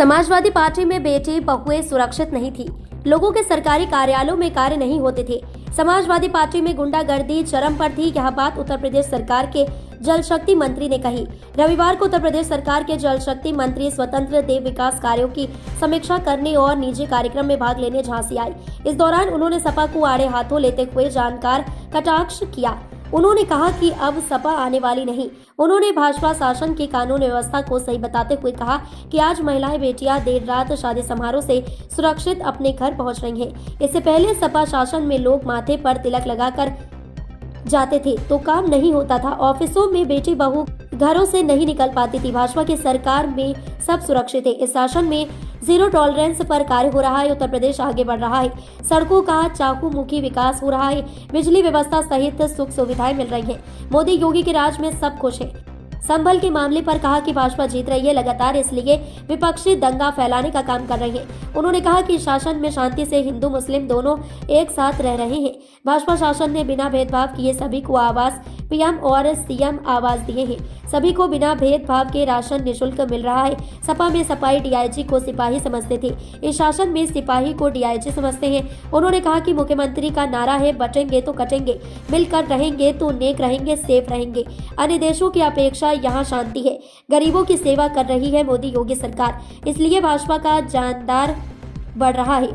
Samajwadi party में बेटी बहुएं सुरक्षित नहीं थी। लोगों के सरकारी कार्यालयों में कार्य नहीं होते थे। समाजवादी पार्टी में गुंडागर्दी चरम पर थी। यह बात उत्तर प्रदेश सरकार के जल शक्ति मंत्री ने कही। रविवार को उत्तर प्रदेश सरकार के जल शक्ति मंत्री स्वतंत्र देव विकास कार्यों की समीक्षा करने और निजी कार्यक्रम में भाग लेने झांसी आई। इस दौरान उन्होंने सपा को आड़े हाथों लेते हुए जानकार कटाक्ष किया। उन्होंने कहा कि अब सपा आने वाली नहीं। उन्होंने भाजपा शासन की कानून व्यवस्था को सही बताते हुए कहा कि आज महिलाएं बेटियां देर रात शादी समारोह से सुरक्षित अपने घर पहुंच रही हैं। इससे पहले सपा शासन में लोग माथे पर तिलक लगाकर जाते थे तो काम नहीं होता था। ऑफिसों में बेटी बहू घरों से नहीं निकल पाती थी। भाजपा की सरकार में सब सुरक्षित है। इस शासन में जीरो टॉलरेंस पर कार्य हो रहा है। उत्तर प्रदेश आगे बढ़ रहा है। सड़कों का चाकू-मुखी विकास हो रहा है। बिजली व्यवस्था सहित सुख सुविधाएं मिल रही हैं। मोदी योगी के राज में सब खुश है। संभल के मामले पर कहा कि भाजपा जीत रही है लगातार, इसलिए विपक्षी दंगा फैलाने का काम कर रही है। उन्होंने कहा कि शासन में शांति से हिंदू मुस्लिम दोनों एक साथ रह रहे हैं। भाजपा शासन ने बिना भेदभाव किए सभी को आवास, पीएम और सीएम आवास दिए हैं। सभी को बिना भेदभाव के राशन निःशुल्क मिल रहा है। सपा में सपाई डीआईजी को सिपाही समझते थे, इस शासन में सिपाही को डीआईजी समझते हैं। उन्होंने कहा कि मुख्यमंत्री का नारा है बटेंगे तो कटेंगे, मिलकर रहेंगे तो नेक रहेंगे, सेफ रहेंगे। अन्य देशों की अपेक्षा यहाँ शांति है। गरीबों की सेवा कर रही है मोदी योगी सरकार, इसलिए भाजपा का जानदार बढ़ रहा है।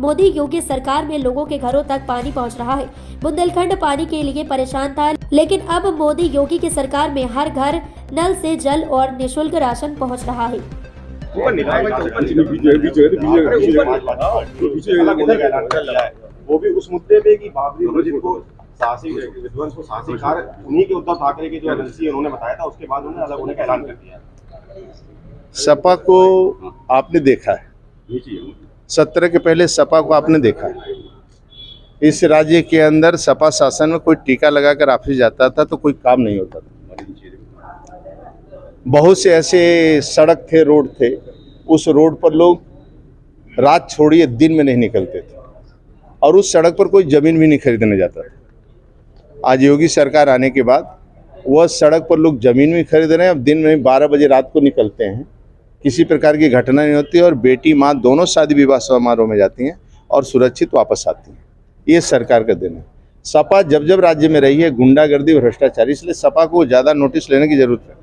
मोदी योगी सरकार में लोगों के घरों तक पानी पहुंच रहा है। बुंदेलखंड पानी के लिए परेशान था, लेकिन अब मोदी योगी की सरकार में हर घर नल से जल और निःशुल्क राशन पहुंच रहा है। वो भी उस मुद्दे पे कि बाबरी मस्जिद को साहसी विध्वंस को साहसीकार उन्हीं के उद्धव ठाकरे की जो एजेंसी उन्होंने बताया था, उसके बाद उन्होंने अलग होने का ऐलान कर दिया। सपा को आपने देखा है, 17 के पहले सपा को आपने देखा है। इस राज्य के अंदर सपा शासन में कोई टीका लगाकर ऑफिस जाता था तो कोई काम नहीं होता था। बहुत से ऐसे सड़क थे, रोड थे, उस रोड पर लोग रात छोड़िए दिन में नहीं निकलते थे और उस सड़क पर कोई जमीन भी नहीं खरीदने जाता था। आज योगी सरकार आने के बाद वह सड़क पर लोग जमीन भी खरीद रहे हैं। अब दिन में 12 बजे रात को निकलते हैं, किसी प्रकार की घटना नहीं होती और बेटी माँ दोनों शादी विवाह समारोह में जाती हैं और सुरक्षित वापस आती हैं। ये सरकार का दिन है। सपा जब जब राज्य में रही है गुंडागर्दी और भ्रष्टाचार, इसलिए सपा को ज़्यादा नोटिस लेने की जरूरत है।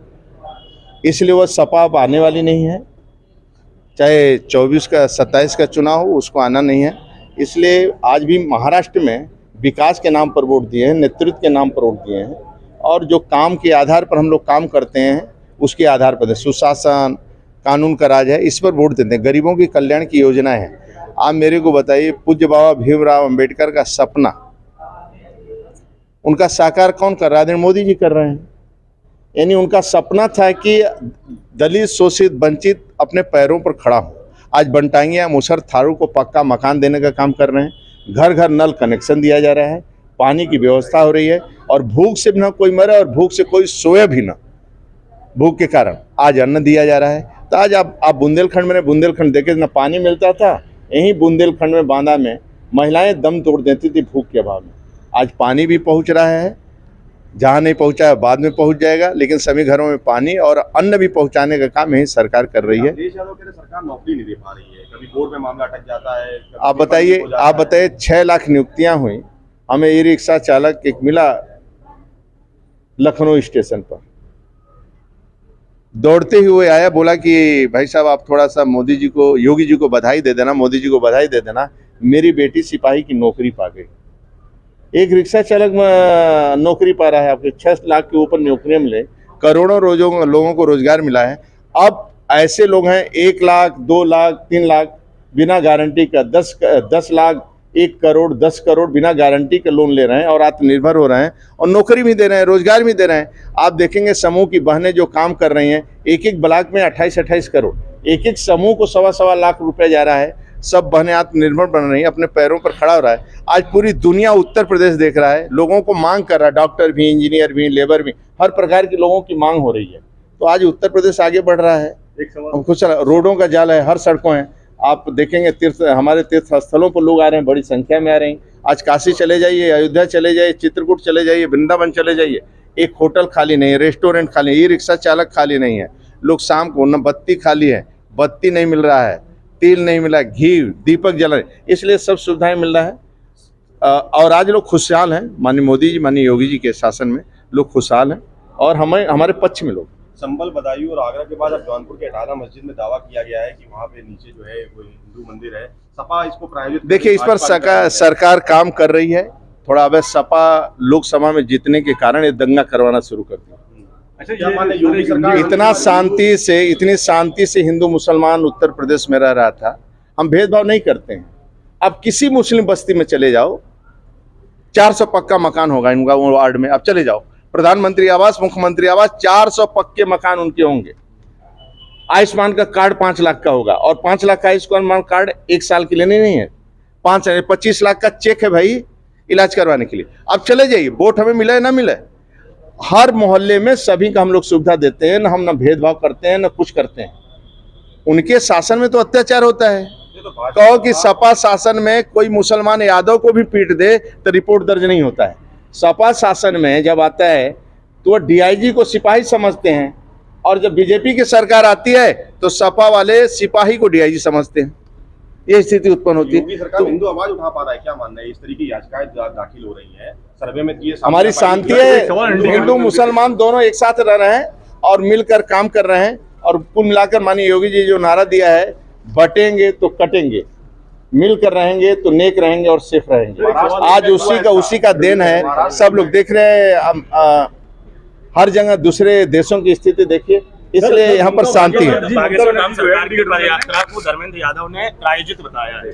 इसलिए वह सपा अब आने वाली नहीं है, चाहे 24 का 27 का चुनाव हो, उसको आना नहीं है। इसलिए आज भी महाराष्ट्र में विकास के नाम पर वोट दिए हैं, नेतृत्व के नाम पर वोट दिए हैं और जो काम के आधार पर हम लोग काम करते हैं उसके आधार पर सुशासन, कानून का राज है, इस पर वोट देते हैं। गरीबों की कल्याण की योजना है। आप मेरे को बताइए, पूज्य बाबा भीमराव अंबेडकर का सपना, उनका साकार कौन कर रहा है? मोदी जी कर रहे हैं। यानी उनका सपना था कि दलित, शोषित, वंचित अपने पैरों पर खड़ा हो। आज बनटांगिया, मुसर, थारू को पक्का मकान देने का काम कर रहे हैं। घर घर नल कनेक्शन दिया जा रहा है, पानी की व्यवस्था हो रही है और भूख से ना कोई मरे और भूख से कोई सोए भी ना। भूख के कारण आज अन्न दिया जा रहा है। तो आज आप बुंदेलखंड में, बुंदेलखंड देखे ना पानी मिलता था, यहीं बुंदेलखंड में बांदा में महिलाएं दम तोड़ देती थी भूख के अभाव में। आज पानी भी पहुंच रहा है, जहां नहीं पहुंचा है बाद में पहुंच जाएगा, लेकिन सभी घरों में पानी और अन्न भी पहुंचाने का काम यही सरकार कर रही है। सरकार नौकरी नहीं दे पा रही है, कभी बोर्ड में मामला अटक जाता है। आप बताइए 6 लाख नियुक्तियां हुई। हमें ई रिक्शा चालक एक मिला लखनऊ स्टेशन पर, दौड़ते हुए आया, बोला कि भाई साहब आप थोड़ा सा मोदी जी को, योगी जी को बधाई दे देना, मोदी जी को बधाई दे देना, मेरी बेटी सिपाही की नौकरी पा गई। एक रिक्शा चालक नौकरी पा रहा है, आपके 6 लाख के ऊपर नौकरियां मिले, करोड़ों लोगों को रोजगार मिला है। अब ऐसे लोग हैं 1 लाख, 2 लाख, 3 लाख बिना गारंटी का, 10 लाख, 1 करोड़, 10 करोड़ बिना गारंटी का लोन ले रहे हैं और आत्मनिर्भर हो रहे हैं और नौकरी भी दे रहे हैं, रोजगार भी दे रहे हैं। आप देखेंगे समूह की बहनें जो काम कर रही हैं, एक ब्लॉक में 28-28 करोड़, एक समूह को 1.25 लाख रुपया जा रहा है। सब बहनें आत्मनिर्भर बन रही हैं, अपने पैरों पर खड़ा हो रहा है। आज पूरी दुनिया उत्तर प्रदेश देख रहा है, लोगों को मांग कर रहा है, डॉक्टर भी, इंजीनियर भी, लेबर भी, हर प्रकार के लोगों की मांग हो रही है। तो आज उत्तर प्रदेश आगे बढ़ रहा है। कुछ रोडों का जाल है, हर सड़कों है। आप देखेंगे हमारे तीर्थ स्थलों पर लोग आ रहे हैं, बड़ी संख्या में आ रहे हैं। आज काशी चले जाइए, अयोध्या चले जाइए, चित्रकूट चले जाइए, वृंदावन चले जाइए, एक होटल खाली नहीं है, रेस्टोरेंट खाली है, ई रिक्शा चालक खाली नहीं है। लोग शाम को न बत्ती खाली है, बत्ती नहीं मिल रहा है, तेल नहीं मिला, घी दीपक जल रहे, इसलिए सब सुविधाएं मिल रहा है। और आज लोग खुशहाल हैं, माननीय मोदी जी, माननीय योगी जी के शासन में लोग खुशहाल हैं और हमारे पक्ष में लोग। संभल, बदायूं और आगरा के बाद अब जौनपुर के अटाला मस्जिद में दावा किया गया है कि वहाँ पे नीचे जो है वो हिंदू मंदिर है। सपा इसको प्रायोजित, देखिए, इस पर सरकार काम कर रही है। थोड़ा अब सपा लोकसभा में जीतने के कारण ये दंगा करवाना शुरू कर दिया। अच्छा, क्या मानना है योगी सरकार इतनी शांति से हिंदू मुसलमान उत्तर प्रदेश में रह रहा था। हम भेदभाव नहीं करते हैं। अब किसी मुस्लिम बस्ती में चले जाओ, 400 पक्का मकान होगा इनका वो वार्ड में। अब चले जाओ, प्रधानमंत्री आवास, मुख्यमंत्री आवास, 400 पक्के मकान उनके होंगे। आयुष्मान का कार्ड 5 लाख का होगा और 5 लाख का आयुष्मान कार्ड 1 साल के लिए नहीं है, 25 लाख का चेक है भाई इलाज करवाने के लिए। अब चले जाइए, वोट हमें मिले ना मिले, हर मोहल्ले में सभी का हम लोग सुविधा देते हैं, हम ना भेदभाव करते हैं ना कुछ करते हैं। उनके शासन में तो अत्याचार होता है। कहो कि सपा शासन में कोई मुसलमान यादव को भी पीट दे तो रिपोर्ट दर्ज नहीं होता है। सपा शासन में जब आता है तो डीआईजी को सिपाही समझते हैं और जब बीजेपी की सरकार आती है तो सपा वाले सिपाही को डीआईजी समझते हैं। ये स्थिति उत्पन्न होती है। सरकार हिंदू आवाज उठा पा रहा है, क्या मानना है? इस तरह की याचिकाएं दाखिल हो रही हैं, सर्वे में ये हमारी शांति है। हिंदू मुसलमान दोनों एक साथ रह रहे हैं और मिलकर काम कर रहे हैं। और कुल मिलाकर माननीय योगी जी जो नारा दिया है, बटेंगे तो कटेंगे, मिलकर रहेंगे तो नेक रहेंगे और सेफ रहेंगे, आज उसी का देन है। सब लोग देख रहे हैं, हर जगह दूसरे देशों की स्थिति देखिए, इसलिए यहाँ पर शांति है। धर्मेंद्र यादव ने प्रायोजित बताया है।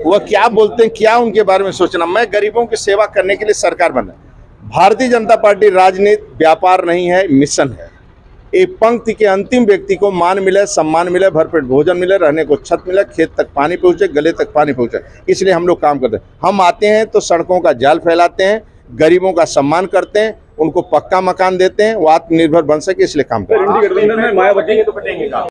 वह क्या बोलते हैं, क्या उनके बारे में सोचना। मैं गरीबों की सेवा करने के लिए सरकार बना। भारतीय जनता पार्टी राजनीति व्यापार नहीं है, मिशन है। एक पंक्ति के अंतिम व्यक्ति को मान मिले, सम्मान मिले, भरपेट भोजन मिले, रहने को छत मिले, खेत तक पानी पहुंचे, गले तक पानी पहुंचे, इसलिए हम लोग काम करते हैं। हम आते हैं तो सड़कों का जाल फैलाते हैं, गरीबों का सम्मान करते हैं, उनको पक्का मकान देते हैं, वो आत्मनिर्भर बन सके, इसलिए काम करते हैं।